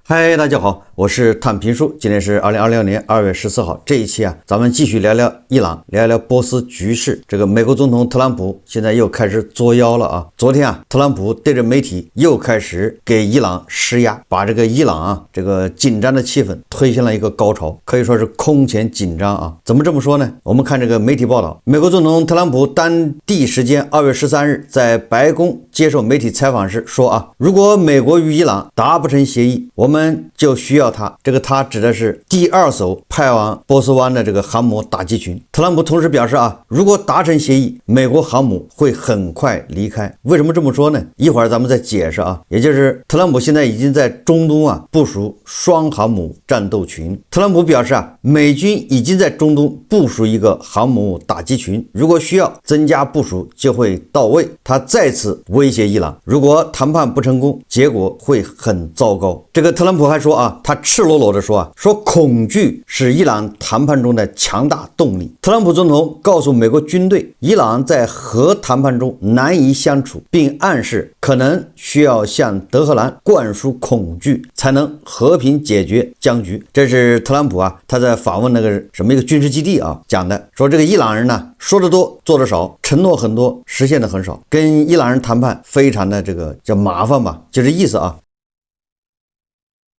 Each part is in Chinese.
嗨，大家好，我是探评书。今天是2026年2月14号。这一期咱们继續聊聊伊朗，聊一聊波斯局勢。這個美國總統特朗普現在又開始作妖了啊！昨天特朗普對着媒體又開始給伊朗施壓，把這個伊朗這個緊張的氣氛推向了一個高潮，可以說是空前緊張啊！怎麼這麼說呢？我們看這個媒體報道，美國總統特朗普當地時間2月13日在白宮接受媒體採訪時說如果美國與伊朗達不成協議，我們就需要他，這個他指的是第2艘派往波斯灣的這個航母打擊群。特朗普同時表示如果達成協議，美國航母會很快離開。為什麼這麼說呢？一會兒咱們再解釋也就是特朗普現在已經在中東部署雙航母戰鬥群。特朗普表示美軍已經在中東部署一個航母打擊群，如果需要增加部署就會到位。他再次威脅伊朗，如果談判不成功，結果會很糟糕。這個特朗普還說他赤裸裸的說恐懼是伊朗談判中的強大動力。特朗普總統告訴美國軍隊，伊朗在核談判中難以相處，並暗示可能需要向德黑蘭灌輸恐懼，才能和平解決僵局。這是特朗普他在訪問那個什麼一個軍事基地講的，說這個伊朗人說得多做得少，承諾很多實現的很少，跟伊朗人談判非常的這個叫麻煩吧，就這意思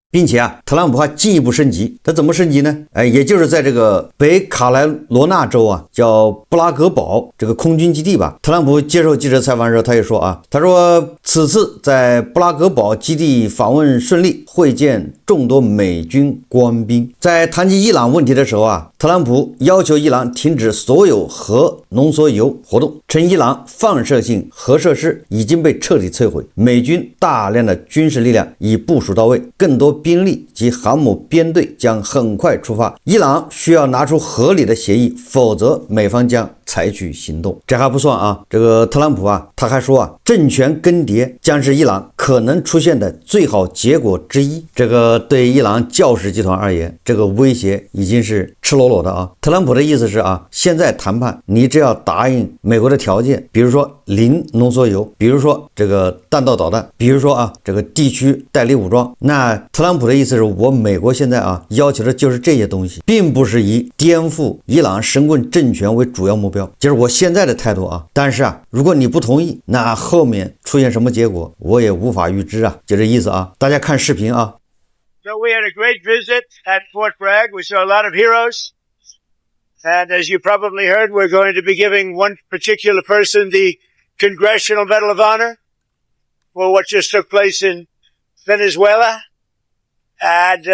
並且特朗普還進一步升級，他怎麼升級呢？也就是在這個北卡羅納州叫布拉格堡這個空軍基地吧。特朗普接受記者採訪的時候，他也說他說此次在布拉格堡基地訪問順利，會見眾多美軍官兵。在談及伊朗問題的時候特朗普要求伊朗停止所有核濃縮鈾活動，稱伊朗放射性核設施已經被徹底摧毀，美軍大量的軍事力量已部署到位，更多兵力及航母編隊將很快出發。伊朗需要拿出合理的協議，否則美方將採取行動。這還不算這個特朗普他還說政權更迭將是伊朗可能出現的最好結果之一。這個對伊朗教士集團而言，這個威脅已經是赤裸裸的特朗普的意思是現在談判你只要答應美國的條件，比如說零濃縮鈾，比如說這個彈道導彈，比如說這個地區代理武裝，那特朗普的意思是我美國現在要求的就是這些東西，並不是以顛覆伊朗神棍政權為主要目標，就是我現在的態度但是如果你不同意，那後面出現什麼結果我也無法預知就這意思大家看視頻So we had a great visit at Fort Bragg. We saw a lot of heroes. And as you probably heard, we're going to be giving one particular person the Congressional Medal of Honor for what just took place in Venezuela. And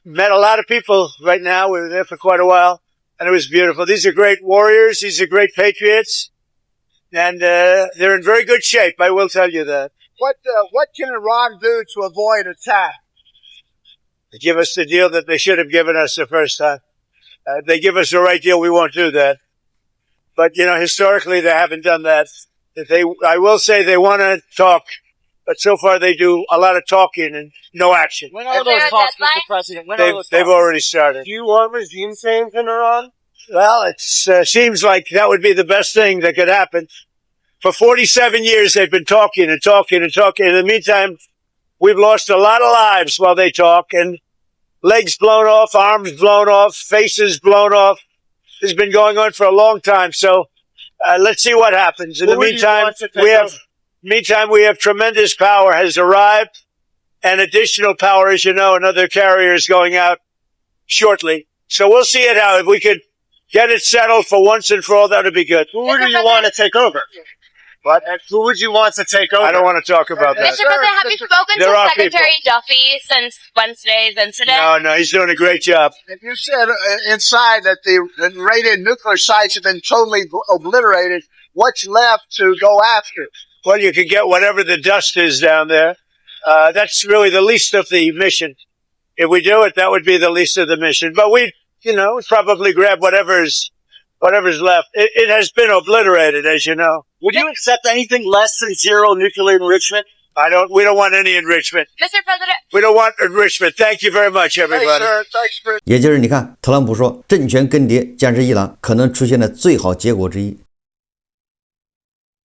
met a lot of people right now. We were there for quite a while. And it was beautiful. These are great warriors. These are great patriots. And they're in very good shape, I will tell you that. What can Iran do to avoid attack? Give us the deal that they should have given us the first time. If they give us the right deal, we won't do that. But, historically, they haven't done that. I will say they want to talk, but so far they do a lot of talking and no action. When are those talks, Mr. President? When are those talks? They've already started. Do you want regime change in Iran? Well, it seems like that would be the best thing that could happen. For 47 years, they've been talking and talking and talking. In the meantime, we've lost a lot of lives while they talk, and legs blown off, arms blown off, faces blown off. This has been going on for a long time. So let's see what happens. In the meantime, we have tremendous power has arrived, and additional power, as you know, another carrier is going out shortly. So we'll see it out. If we could get it settled for once and for all, that would be good. Who do you want to take over? What? Who would you want to take over? I don't want to talk about that. Mr. President, have you spoken to Secretary Duffy since Wednesday's incident? No, he's doing a great job. If you said inside that the rated nuclear sites have been totally obliterated, what's left to go after? Well, you can get whatever the dust is down there. That's really the least of the mission. If we do it, that would be the least of the mission. But we'd probably grab whatever's left. It has been obliterated, as you know. Would you accept anything less than zero nuclear enrichment? We don't want any enrichment. Mr. President. We don't want enrichment. Thank you very much, everybody. Hey, sir. Thanks for... 也就是你看，特朗普说政权更迭将是伊朗可能出现的最好结果之一。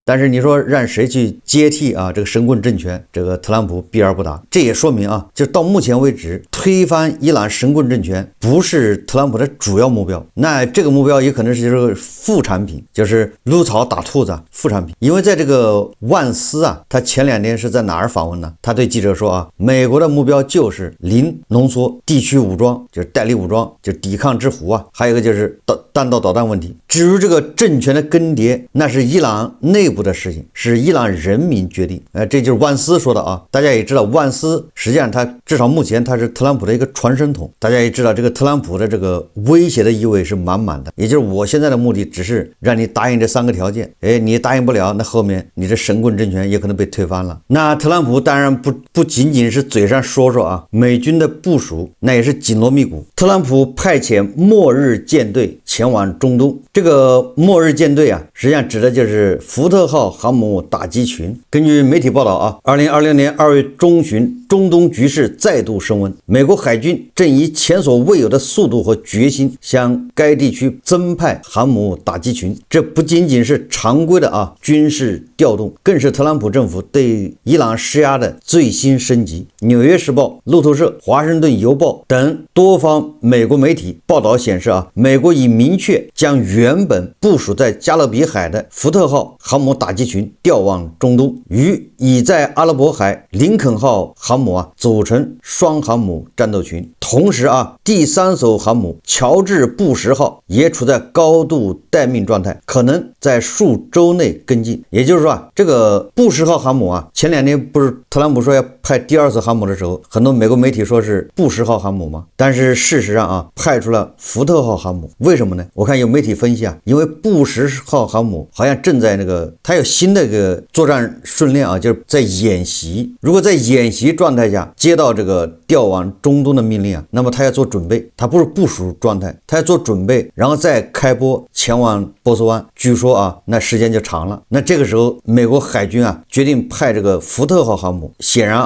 但是你说讓誰去接替啊这个神棍政权，这个特朗普避而不答。这也说明啊，就到目前为止，推翻伊朗神棍政权不是特朗普的主要目标，那这个目标也可能是这个副产品，就是撸草打兔子副产品。因为在这个万斯啊，他前2天是在哪儿访问呢？他对记者说啊，美国的目標就是零濃縮地區武裝，就是代理武裝，就是抵抗之狐啊，還有一個就是彈道導彈問題。至於這個政權的更迭，那是伊朗內部的事情，是伊朗人民決定。這就是萬斯說的啊。大家也知道，萬斯實際上他至少目前他是特朗普的一個傳聲筒。大家也知道，這個特朗普的這個威脅的意味是滿滿的，也就是我現在的目的只是讓你答應這3個條件，你答應不了，那後面你這神棍政權也可能被推翻了。那特朗普當然不僅僅是嘴上說說啊，美軍的部署那也是緊鑼密鼓。特朗普派遣末日艦隊前往中東，這個末日艦隊啊，實際上指的就是福特號航母打擊群。根據媒體報道啊，2020年2月中旬，中東局勢再度升溫，美國海軍正以前所未有的速度和決心向該地區增派航母打擊群。這不僅僅是常規的軍事調動，更是特朗普政府對伊朗施壓的最新升級。紐約時報、路透社、華盛頓郵報等多方美國媒體報道顯示美國已明確將原本部署在加勒比海的福特號航母打擊群調往中東，與已在阿拉伯海林肯號航母組成雙航母戰鬥群。同時第3艘航母喬治布什號也處在高度待命狀態，可能在數週內跟進。也就是說這個布什號航母前2天不是特朗普說要派第2艘航母的時候，很多美國媒體說是布什號航母嗎？但是事實上派出了福特號航母。為什麼呢？我看有媒體分析因為布什號航母好像正在它有新的一個作戰訓練就是在演習。如果在演習狀態下接到這個調往中東的命令那麼他要做準備，他不是部署狀態，他要做準備，然後再開播前往波斯灣。據說那時間就長了。那這個時候美國海軍決定派這個福特號航母，顯然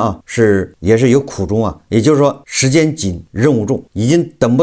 也是有苦衷也就是說時間緊，任務重，已經等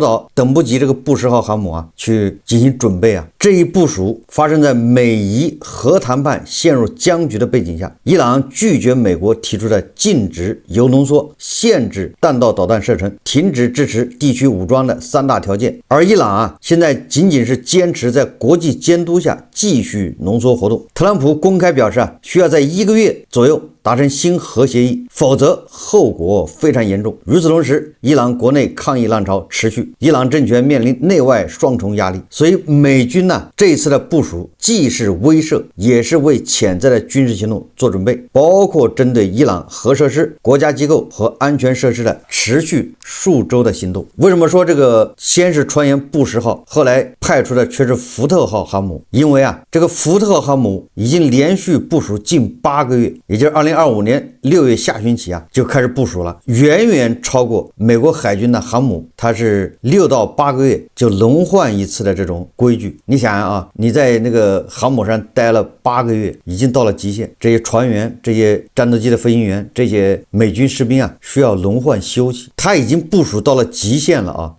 不及這個布什號航母去進行準備這一部署發生在美伊核談判陷入僵局的背景下，伊朗拒絕美國提出的禁止鈾濃縮、限制彈道導彈射程、停止支持地區武裝的3大條件。而伊朗現在僅僅是堅持在國際監督下繼續濃縮活動。特朗普公開表示需要在1個月左右達成新核協議，否則後果非常嚴重。與此同時，伊朗國內抗議浪潮持續，伊朗政權面臨內外雙重壓力。所以美軍這一次的部署既是威懾，也是為潛在的軍事行動做準備，包括針對伊朗核設施、國家機構和安全設施的持續數週的行動。為什麼說這個先是傳言布什號，後來派出的卻是福特號航母？因為這個福特號航母已經連續部署近8個月，也就是2025年6月下旬起就開始部署了，遠遠超過美國海軍的航母，它是6到8個月就輪換一次的這種規矩。你想你在那個航母上待了8個月，已經到了極限。這些船員、這些戰鬥機的飛行員、這些美軍士兵需要輪換休息，他已經部署到了極限了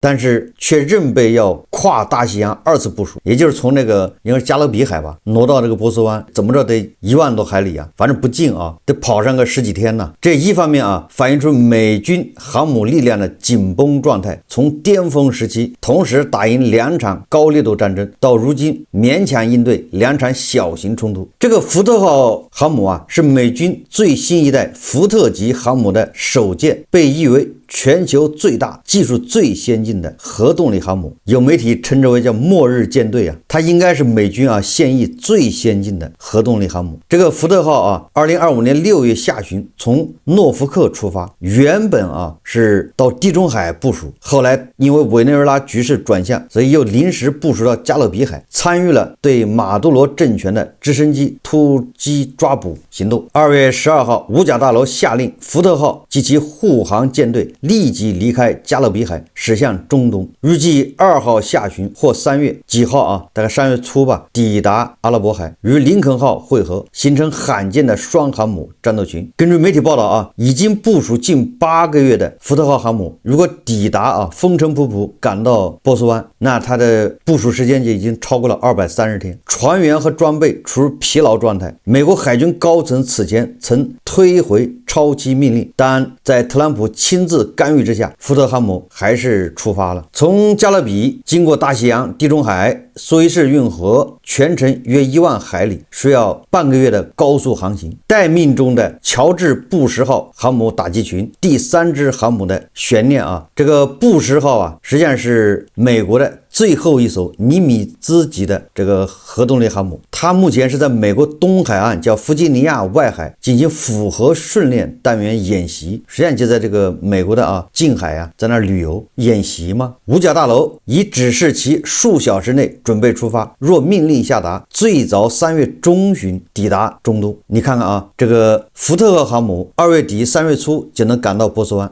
但是卻仍被要跨大西洋2次部署，也就是從那個應該是加勒比海吧，挪到這個波斯灣，怎麼着得1萬多海里反正不近得跑上個10幾天呢。這一方面反映出美軍航母力量的緊繃狀態，從巔峰時期同時打贏2場高烈度戰爭，到如今勉強應對2場小型衝突。這個福特號航母是美軍最新一代福特級航母的首艦，被譽為全球最大、技術最先進的核動力航母，有媒體稱之為叫末日艦隊它應該是美軍現役最先進的核動力航母。這個福特號2025年6月下旬從諾福克出發，原本是到地中海部署，後來因為委內瑞拉局勢轉向，所以又臨時部署到加勒比海，參與了對馬杜羅政權的直升機突擊抓捕行動。2月12號，五角大樓下令福特號及其護航艦隊立即離開加勒比海，駛向中東，預計2號下旬或3月幾號啊，大概3月初吧，抵達阿拉伯海，與林肯號會合，形成罕見的雙航母戰鬥群。根據媒體報道啊，已經部署近8個月的福特號航母，如果抵達啊，風塵仆僕趕到波斯灣，那它的部署時間就已經超過了230天，船員和裝備處於疲勞狀態。美國海軍高層此前曾推回超期命令，但在特朗普親自干預之下，福特航母還是出發了，從加勒比經過大西洋、地中海、蘇伊士運河，全程約1萬海里，需要半個月的高速航行。待命中的喬治·布什號航母打擊群，第3支航母的懸念啊，這個布什號啊，實際上是美國的最後一艘尼米茲級的這個核動力航母，它目前是在美國東海岸叫弗吉尼亞外海進行複合訓練单元演習，實際上就在這個美國的近海啊，在那旅遊演習嘛。五角大樓已指示其數小時內準備出發，若命令下達，最早3月中旬抵達中東。你看看啊，這個福特號航母2月底3月初就能趕到波斯灣，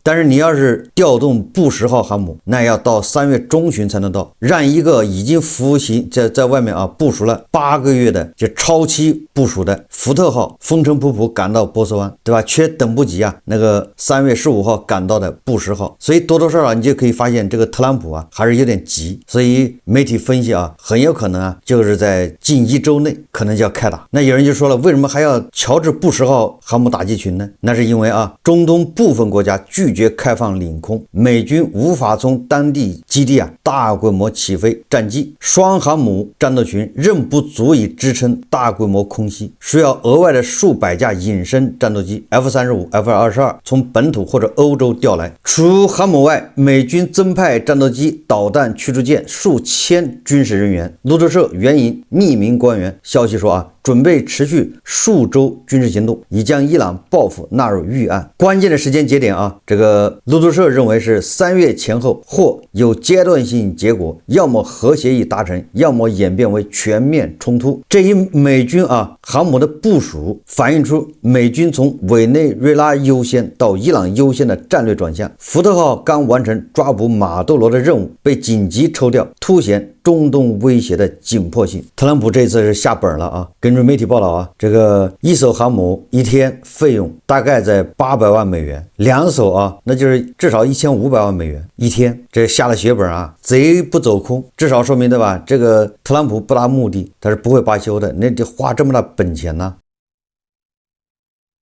但是你要是調動布什號航母，那要到3月中旬才能到，讓一個已經服刑在外面啊部署了8個月的就超期部署的福特號风尘仆仆趕到波斯灣，對吧？卻等不及啊那個3月15號趕到的布什號，所以多多少少你就可以發現這個特朗普啊還是有點急，所以媒體分析啊，很有可能啊就是在近1周內可能就要開打。那有人就說了，為什麼還要喬治·布什號航母打擊群呢？那是因為啊，中東部分國家拒絕開放領空，美軍無法從當地基地啊大規模起飛戰機，雙航母戰鬥群仍不足以支撐大規模空襲，需要額外的數百架隱身戰鬥機 F-35、F-22 從本土或者歐洲調來。除航母外，美軍增派戰鬥機、導彈驅逐艦數千軍事人員。路透社援引匿名官員消息說啊，準備持續數周軍事行動，以將伊朗報復納入預案。關鍵的時間節點啊，這個路透社認為是3月前後或有階段性結果，要麼核協議達成，要麼演變為全面衝突。這一美軍航母的部署反映出美軍從委內瑞拉優先到伊朗優先的戰略轉向。福特號剛完成抓捕馬杜羅的任務，被緊急抽調，凸顯中東威脅的緊迫性。特朗普這次是下本了啊！根據媒體報道啊，這個一艘航母一天費用大概在800萬美元，2艘啊，那就是至少1500萬美元一天，這下了血本啊，賊不走空，至少說明對吧？這個特朗普不達目的，他是不會罷休的，那得花這麼大本錢呢。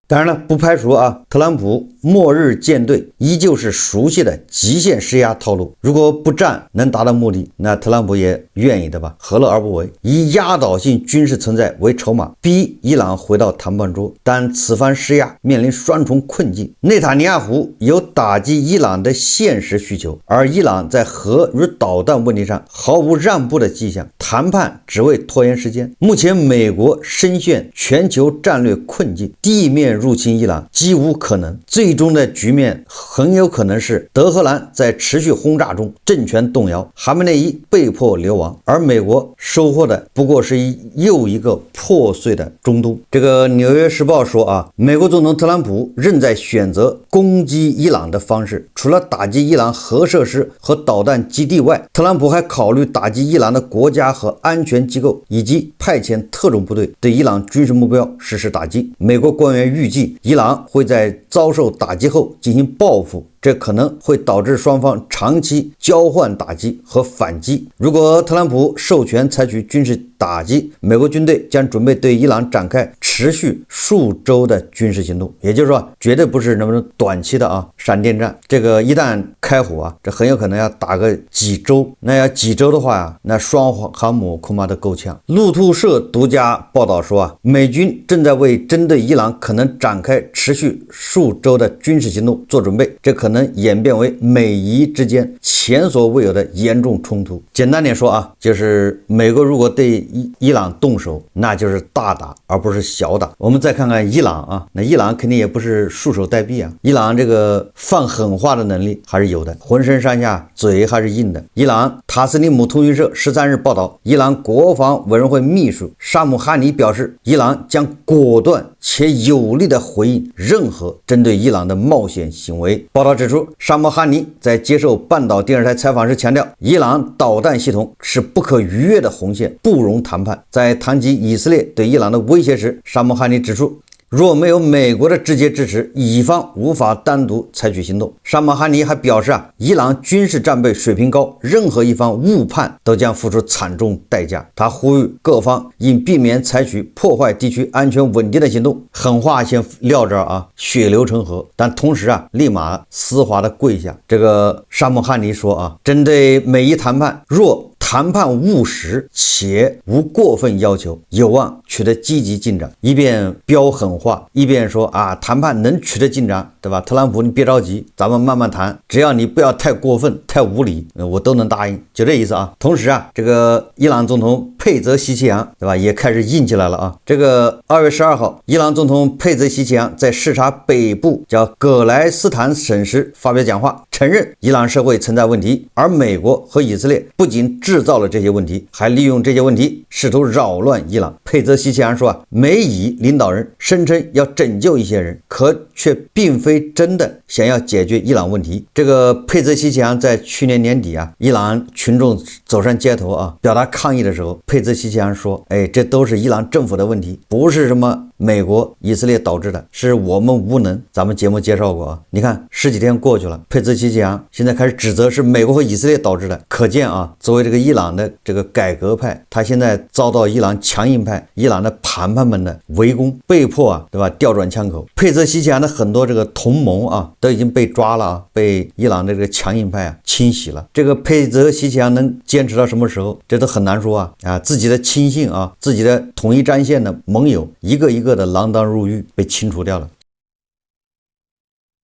當然了，不排除特朗普末日艦隊依舊是熟悉的極限施壓套路。如果不戰能達到目的，那特朗普也願意的吧，何樂而不為？以壓倒性軍事存在為籌碼，逼伊朗回到談判桌。但此番施壓面臨雙重困境：內塔尼亞胡有打擊伊朗的現實需求，而伊朗在核與導彈問題上毫無讓步的跡象，談判只為拖延時間。目前美國深陷全球戰略困境，地面入侵伊朗幾無可能，最終的局面很有可能是德黑蘭在持續轟炸中政權動搖，哈梅内伊被迫流亡，而美國收穫的不過是又一個破碎的中東。這個紐約時報說美國總統特朗普仍在選擇攻擊伊朗的方式，除了打擊伊朗核設施和導彈基地外，特朗普還考慮打擊伊朗的國家和安全機構，以及派遣特種部隊對伊朗軍事目標實施打擊。美國官員預計伊朗會在遭受打擊後進行報復，這可能會導致雙方長期交換打擊和反擊。如果特朗普授權採取軍事打擊，美國軍隊將準備對伊朗展開持續數周的軍事行動，也就是說絕對不是那麼短期的閃電戰。這個一旦開火這很有可能要打個幾周，那要幾周的話那雙航母恐怕都夠嗆。路透社獨家報道說美軍正在為針對伊朗可能展開持續數周的軍事行動做準備，這可能演變為美伊之間前所未有的嚴重衝突。簡單點說就是美國如果對伊朗動手，那就是大打而不是小打。我們再看看伊朗那伊朗肯定也不是束手待毙伊朗这個放狠話的能力還是有的，渾身上下嘴還是硬的。伊朗塔斯尼姆通訊社13日報道，伊朗國防委員會秘書沙姆哈尼表示，伊朗將果斷且有力地回應任何針對伊朗的冒險行為。報道指指出，沙莫哈尼在接受半岛电视台采访时强调，伊朗导弹系统是不可逾越的红线，不容谈判。在谈及以色列对伊朗的威胁时，沙莫哈尼指出，若没有美国的直接支持，以方无法单独采取行动。沙莫哈尼还表示伊朗军事战备水平高，任何一方误判都将付出惨重代價。他呼吁各方应避免采取破壞地區安全穩定的行動。狠話先撂這兒血流成河，但同時立馬絲滑的跪下。這個沙莫哈尼說針對美伊談判，若談判務實且無過分要求，有望取得積極進展。一邊飆狠話，一邊說談判能取得進展，對吧？特朗普你別着急，咱們慢慢談，只要你不要太過分太無理，我都能答應，就這意思。同時這個伊朗總統佩澤西奇揚，對吧，也開始硬起來了。這個2月12號，伊朗總統佩澤西奇揚在視察北部叫葛萊斯坦省時發表講話，承認伊朗社會存在問題，而美國和以色列不僅制造了這些問題，還利用這些問題試圖擾亂伊朗。佩澤西奇揚說美以領導人聲稱要拯救一些人，可卻並非真的想要解決伊朗問題。這個佩澤西奇揚在去年年底伊朗群眾走上街頭表達抗議的時候，佩澤西奇揚說這都是伊朗政府的問題，不是什麼美國以色列導致的，是我們無能。咱們節目介紹過你看10幾天過去了，佩澤西奇揚現在開始指責是美國和以色列導致的，可見作為這個伊朗的這個改革派，他現在遭到伊朗強硬派伊朗的談判們的圍攻，被迫對吧調轉槍口。佩澤西奇揚的很多這個同盟都已經被抓了，被伊朗的這個強硬派清洗了。這個佩澤西奇揚能堅持到什麼時候，這都很難說自己的親信自己的統一戰線的盟友一個一個的鋃鐺入獄，被清除掉了。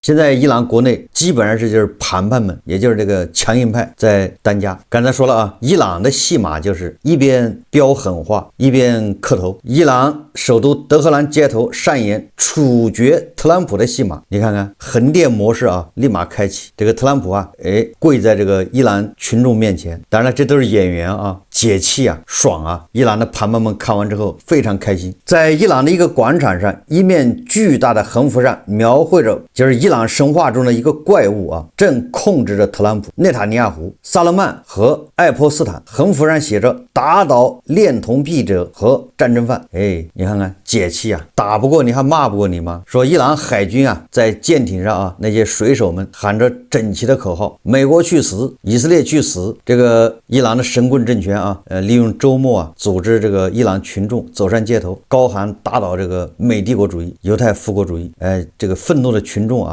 現在伊朗國內基本上是就是盤判們，也就是這個強硬派在當家。剛才說了伊朗的戲碼就是一邊飆狠話，一邊磕頭。伊朗首都德黑蘭街頭上演處決特朗普的戲碼，你看看橫店模式立馬開啟。這個特朗普跪在這個伊朗群眾面前，當然了，這都是演員解氣爽伊朗的盤判們看完之後非常開心。在伊朗的一個廣場上，一面巨大的橫幅上描繪着就是伊朗神話中的一個怪物正控制着特朗普、內塔尼亞胡、薩勒曼和愛潑斯坦。橫幅上寫着打倒戀童癖者和戰爭犯。你看看解氣打不過你還罵不過你嗎？說伊朗海軍在艦艇上那些水手們喊着整齊的口號，美國去死，以色列去死。這個伊朗的神棍政權利用周末組織這個伊朗群眾走上街頭，高喊打倒這個美帝國主義、猶太復國主義。這個憤怒的群眾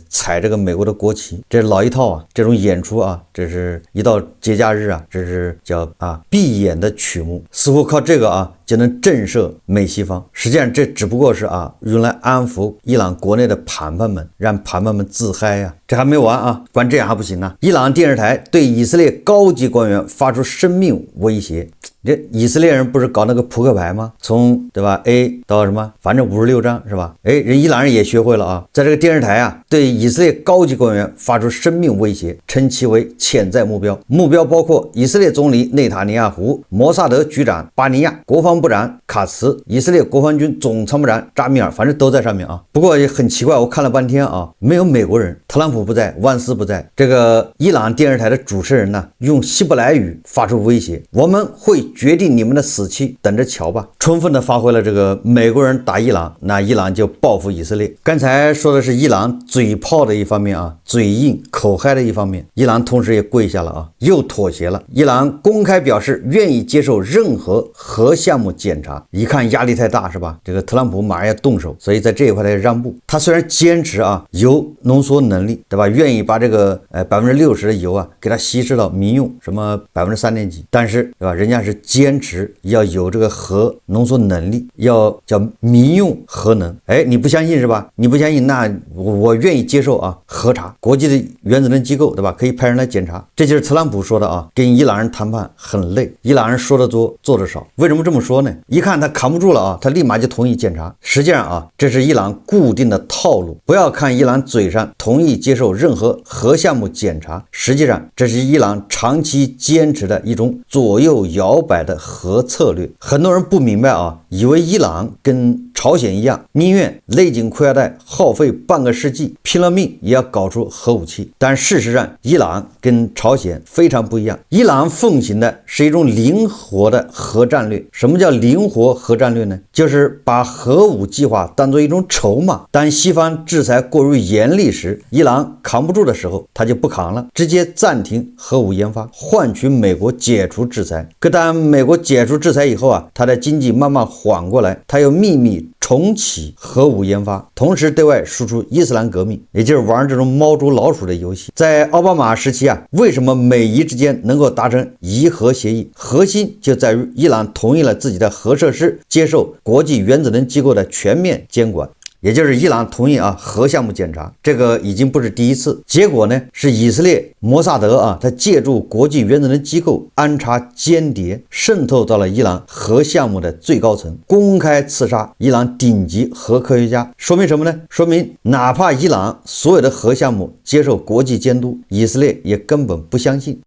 踩這個美國的國旗，這是老一套這種演出這是一到節假日這是叫閉眼的曲目，似乎靠這個就能震懾美西方。實際上這只不過是用來安撫伊朗國內的盤判們，讓盤判們自嗨這還沒完光這樣還不行伊朗電視台對以色列高級官員發出生命威脅。這以色列人不是搞那個撲克牌嗎？從對吧 A 到什麼，反正56張是吧？人伊朗人也學會了在這個電視台對以色列高級官員發出生命威脅，稱其為潛在目標。目標包括以色列總理內塔尼亞胡、摩薩德局長巴尼亞、國防部長卡茨、以色列國防軍總參谋長扎米爾，反正都在上面不過也很奇怪，我看了半天沒有美國人，特朗普不在，萬斯不在。這個伊朗電視台的主持人用希伯來語發出威脅，我們會決定你們的死期，等着瞧吧。充分的發揮了這個美國人打伊朗，那伊朗就報復以色列。剛才說的是伊朗嘴炮的一方面嘴硬口嗨的一方面，伊朗同時也跪下了又妥協了。伊朗公開表示願意接受任何核項目检查，一看壓力太大是吧？這個特朗普馬上要動手，所以在這一塊他也讓步。他雖然堅持鈾濃縮能力對吧，願意把這個60%的鈾給它稀釋到民用什麼3.幾%，但是對吧，人家是堅持要有這個核濃縮能力，要叫民用核能。你不相信是吧？你不相信，那我願意接受核查，國際的原子能機構对吧，可以派人來檢查。這就是特朗普說的跟伊朗人談判很累，伊朗人說得多做得少。為什麼這麼說說呢？一看他扛不住了啊，他立马就同意检查。實際上啊，這是伊朗固定的套路。不要看伊朗嘴上同意接受任何核項目檢查，實際上這是伊朗長期堅持的一種左右搖擺的核策略。很多人不明白啊，以為伊朗跟朝鮮一樣，寧願勒緊褲腰帶，耗費半個世紀，拼了命也要搞出核武器。但事實上，伊朗跟朝鮮非常不一樣。伊朗奉行的是一種靈活的核戰略。什麼叫灵活核戰略呢？就是把核武計劃當作一種籌碼。當西方制裁過於嚴厲時，伊朗扛不住的時候，他就不扛了，直接暫停核武研發，換取美國解除制裁。可当美國解除制裁以後啊，他的经济慢慢緩過来，他又秘密重啟核武研发，同时对外输出伊斯蘭革命，也就是玩这种猫捉老鼠的游戏。在奧巴馬時期啊，為什麼美伊之間能夠達成伊核協議？核心就在於伊朗同意了自己的核設施接受國際原子能機構的全面監管。也就是伊朗同意核項目檢查，這個已經不是第一次。結果呢是以色列摩薩德他借助國際原子能機構安插間諜，滲透到了伊朗核項目的最高層，公開刺殺伊朗頂級核科學家。說明什麼呢？說明哪怕伊朗所有的核項目接受國際監督，以色列也根本不相信。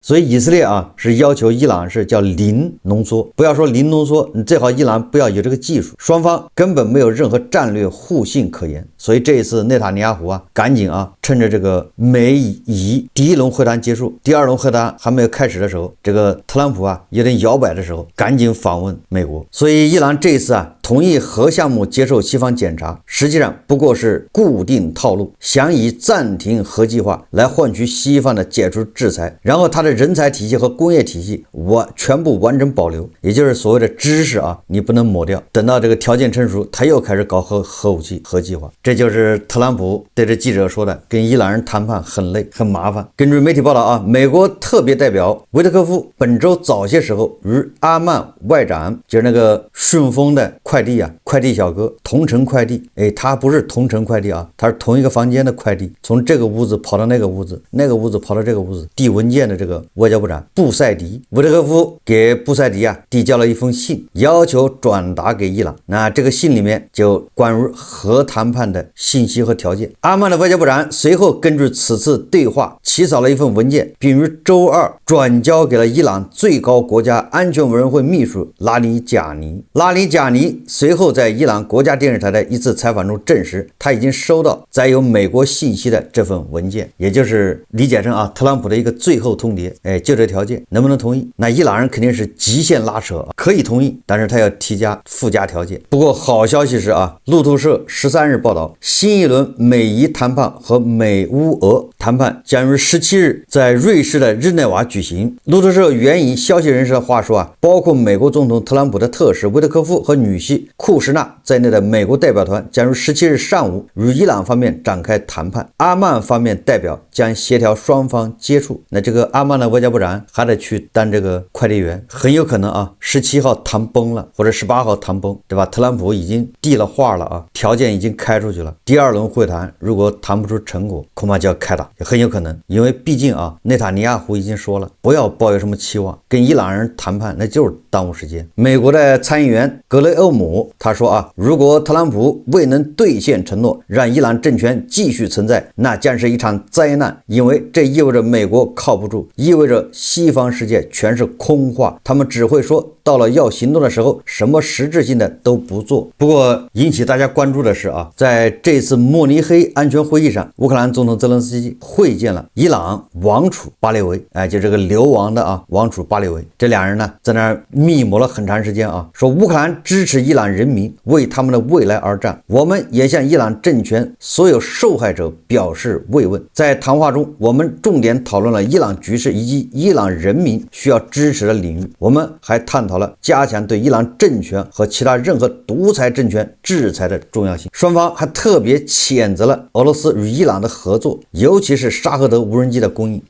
所以以色列是要求伊朗是叫零濃縮，不要說零濃縮，你最好伊朗不要有這個技術，雙方根本沒有任何戰略互信可言。所以這一次內塔尼亞胡趕緊趁着這個美以第一輪會談結束，第二輪會談還沒有開始的時候，這個特朗普有點搖擺的時候，趕緊訪問美國。所以伊朗這一次同意核項目接受西方檢查，實際上不過是固定套路，想以暫停核計劃來換取西方的解除制裁，然後他的人才體系和工業體系全部完整保留，也就是所謂的知識你不能抹掉。等到這個條件成熟，他又開始搞核武器核計劃。這就是特朗普對着記者說的，跟伊朗人談判很累很麻煩。根據媒體報道美國特別代表維特科夫本周早些時候與阿曼外長，就是那個順豐的快遞小哥同城快遞，他不是同城快遞他是同一個房間的快遞，從這個屋子跑到那個屋子，那個屋子跑到這個屋子，遞文件的這個外交部長布塞迪，維特科夫給布塞迪遞交了一封信，要求轉達給伊朗。那這個信裡面就關於核談判的信息和條件。阿曼的外交部長隨後根據此次對話起草了一份文件，並於周二轉交給了伊朗最高國家安全委員會秘書拉里賈尼。拉里賈尼隨後在伊朗國家電視台的一次採訪中證實，他已經收到載有美國信息的這份文件，也就是理解成特朗普的一個最後通牒。就這條件能不能同意？那伊朗人肯定是極限拉扯，可以同意，但是他要提加附加條件。不過好消息是路透社13日報道，新一輪美伊談判和美烏俄談判將於17日在瑞士的日內瓦舉行。路透社援引消息人士的話說包括美國總統特朗普的特使維特科夫和女婿庫什納在內的美國代表團將於17日上午與伊朗方面展開談判，阿曼方面代表將協調雙方接觸。那這個阿曼的外交部長還得去當這個快遞員，很有可能17號談崩了，或者18號談崩，對吧？特朗普已經遞了話了條件已經開出去了。第二輪會談如果談不出成果，恐怕就要開打，也很有可能。因為畢竟內塔尼亞胡已經說了，不要抱有什麼期望，跟伊朗人談判那就是耽誤時間。美國的參議員格雷厄姆他說如果特朗普未能兌現承諾，讓伊朗政權繼續存在，那將是一場災難，因為這意味着美國靠不住，意味着西方世界全是空話，他們只會說到了要行動的時候，什麼實質性的都不做。不過引起大家關注的是在這次慕尼黑安全會議上，烏克蘭總統澤連斯基會見了伊朗王儲巴列維，就這個流亡的王儲巴列維。這兩人呢在那兒密謀了很長時間說烏克蘭支持伊朗人民為他們的未來而戰，我們也向伊朗政權所有受害者表示慰問。在談話中，我們重點討論了伊朗局勢以及伊朗人民需要支持的領域，我們還探討了加強對伊朗政權和其他任何獨裁政權制裁的重要性。雙方還特別譴責了俄羅斯與伊朗的合作，尤其是沙赫德無人機的供應。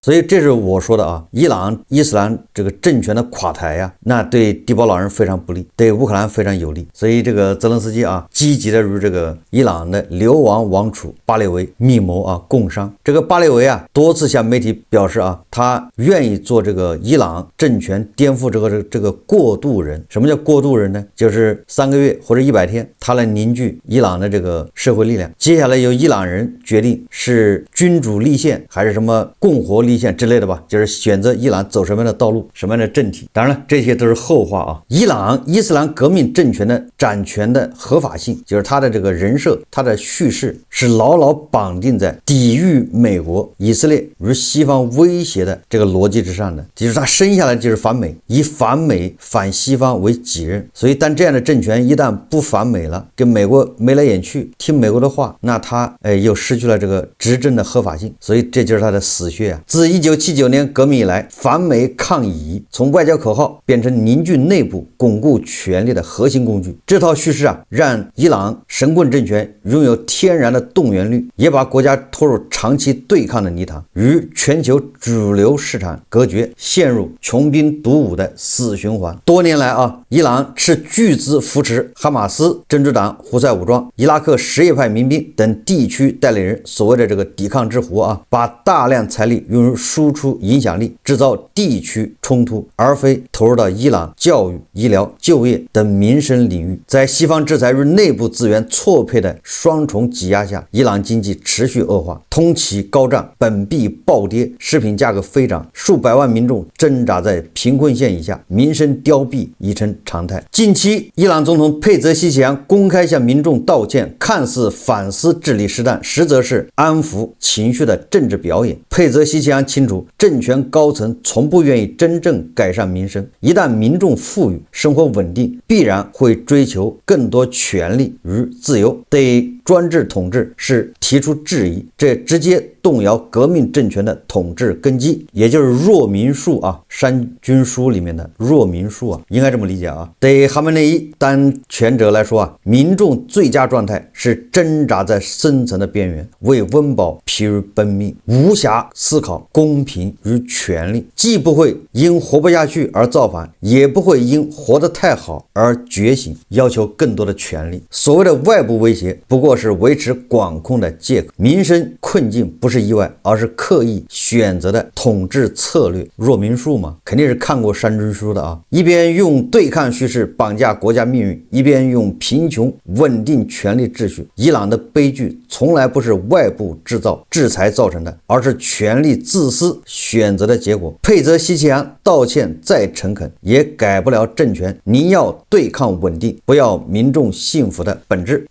所以這是我說的啊，伊朗伊斯蘭這個政權的垮台呀，那對迪保老人非常不利，對烏克蘭非常有利。所以這個澤連斯基啊，積極的與這個伊朗的流亡王儲巴列維密謀啊，共商。這個巴列維啊，多次向媒體表示啊，他願意做這個伊朗政權顛覆這個過渡人。什麼叫過渡人呢？就是3個月或者100天，他來凝聚伊朗的這個社會力量。接下來由伊朗人決定是君主立憲還是什麼共和立憲之類的吧，就是選擇伊朗走什麼樣的道路，什麼樣的政体。当然了，这些都是后话啊。伊朗伊斯蘭革命政權的掌權的合法性，就是他的這個人設，他的敘事是牢牢綁定在抵禦美國、以色列與西方威脅的這個邏輯之上的。就是他生下來就是反美，以反美反西方為己任。所以當這樣的政權一旦不反美了，跟美國眉來眼去，聽美國的話，那他又失去了這個執政的合法性。所以這就是他的死穴啊。自1979年革命以來，反美抗以從外交口號變成凝聚內部、鞏固權力的核心工具。這套敘事啊，讓伊朗神棍政權擁有天然的動員力，也把國家拖入長期對抗的泥潭，與全球主流市場隔絕，陷入窮兵黷武的死循環。多年來啊，伊朗斥巨資扶持哈馬斯、真主黨、胡塞武裝、伊拉克什葉派民兵等地區代理人所謂的這個抵抗之狐啊，把大量財力用於輸出影響力，制造地區衝突，而非投入到伊朗教育、醫療、就業等民生領域。在西方制裁與內部資源錯配的雙重擠壓下，伊朗經濟持續惡化，通膨高漲，本幣暴跌，食品價格飛漲，數百萬民眾掙扎在貧困線以下，民生凋敝已成常態。近期，伊朗總統佩澤西奇揚公開向民眾道歉，看似反思治理失當，實則是安撫情緒的政治表演。佩澤西奇揚清楚，政權高層從不願意真正改善民生，一旦民眾富裕、生活穩定，必然會追求更多權利與自由，對專制統治是提出質疑，這直接動搖革命政權的統治根基，也就是弱民術啊，山軍書裡面的弱民術啊，應該這麼理解啊。對哈梅內伊當權者來說啊，民眾最佳狀態是掙扎在深層的邊緣，為溫飽疲於奔命，無暇思考公平與權利，既不會因活不下去而造反，也不會因活得太好而覺醒，要求更多的權利。所謂的外部威脅不過是維持管控的借口，民生困境不是意外，而是刻意選擇的統治策略。弱民術嘛，肯定是看過山軍書的啊。一邊用對抗敘事綁架國家命運，一邊用貧窮穩定權力秩序。伊朗的悲劇從來不是外部制造制裁造成的，而是權力自私選擇的結果。佩澤西奇揚道歉再誠懇，也改不了政權您要對抗穩定，不要民眾幸福的本質。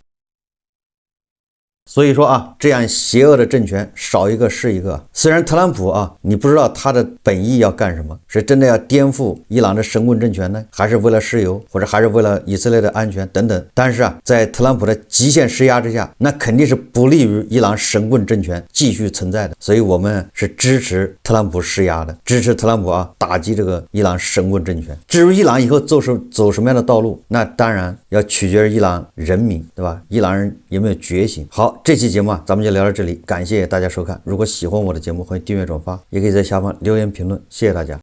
所以說啊，這樣邪惡的政權少一個是一個。雖然特朗普啊，你不知道他的本意要幹什麼，是真的要顛覆伊朗的神棍政權呢，還是為了石油，或者還是為了以色列的安全等等。但是啊，在特朗普的極限施壓之下，那肯定是不利於伊朗神棍政權繼續存在的。所以我們是支持特朗普施壓的，支持特朗普啊，打擊這個伊朗神棍政權。至於伊朗以後走什麼樣的道路，那當然要取決於伊朗人民，對吧？伊朗人有沒有覺醒？好，這期節目啊，咱們就聊到這裡，感謝大家收看。如果喜歡我的節目，歡迎訂閱轉發，也可以在下方留言評論，謝謝大家。